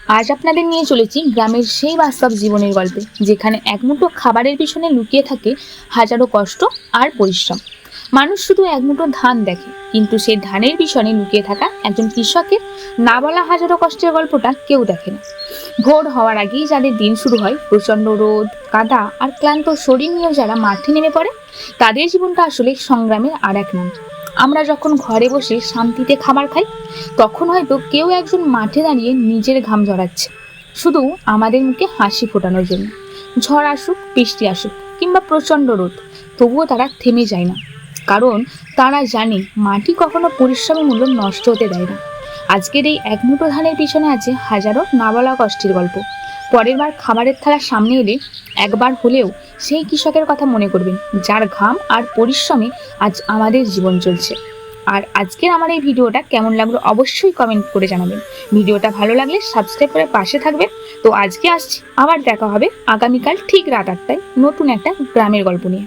আজ আপনাদের নিয়ে চলেছি গ্রামের সেই বাস্তব জীবনের গল্পে, যেখানে একমুঠো খাবারের পিছনে লুকিয়ে থাকে হাজারো কষ্ট আর পরিশ্রম। মানুষ শুধু একমুঠো ধান দেখে, কিন্তু সেই ধানের পিছনে লুকিয়ে থাকা একজন কৃষকের না বলা হাজারো কষ্টের গল্পটা কেউ দেখে না। ভোর হওয়ার আগেই যাদের দিন শুরু হয়, প্রচণ্ড রোদ, কাদা আর ক্লান্ত শরীর নিয়েও যারা মাঠে নেমে পড়ে, তাদের জীবনটা আসলে সংগ্রামের আর এক নাম। আমরা যখন ঘরে বসে শান্তিতে খাবার খাই, তখন হয়তো কেউ একজন মাঠে দাঁড়িয়ে নিজের ঘাম ঝরাচ্ছে, শুধু আমাদের মুখে হাসি ফোটানোর জন্য। ঝড় আসুক, বৃষ্টি আসুক কিংবা প্রচণ্ড রোদ, তবুও তারা থেমে যায় না, কারণ তারা জানে মাটি কখনো পরিশ্রমের মূল্য নষ্ট হতে দেয় না। আজকের এই এক মুঠো ধানের পিছনে আছে হাজারো না বলা কষ্টের গল্প। পরের বার খাবারের থালা সামনে এলে একবার হলেও সেই কৃষকের কথা মনে করবেন, যার ঘাম আর পরিশ্রমে আজ আমাদের জীবন চলছে। আর আজকের আমার এই ভিডিওটা কেমন লাগলো অবশ্যই কমেন্ট করে জানাবেন। ভিডিওটা ভালো লাগলে সাবস্ক্রাইব করে পাশে থাকবেন। তো আজকে আসছি, আবার দেখা হবে আগামীকাল ঠিক রাত 8টায় নতুন একটা গ্রামের গল্প নিয়ে।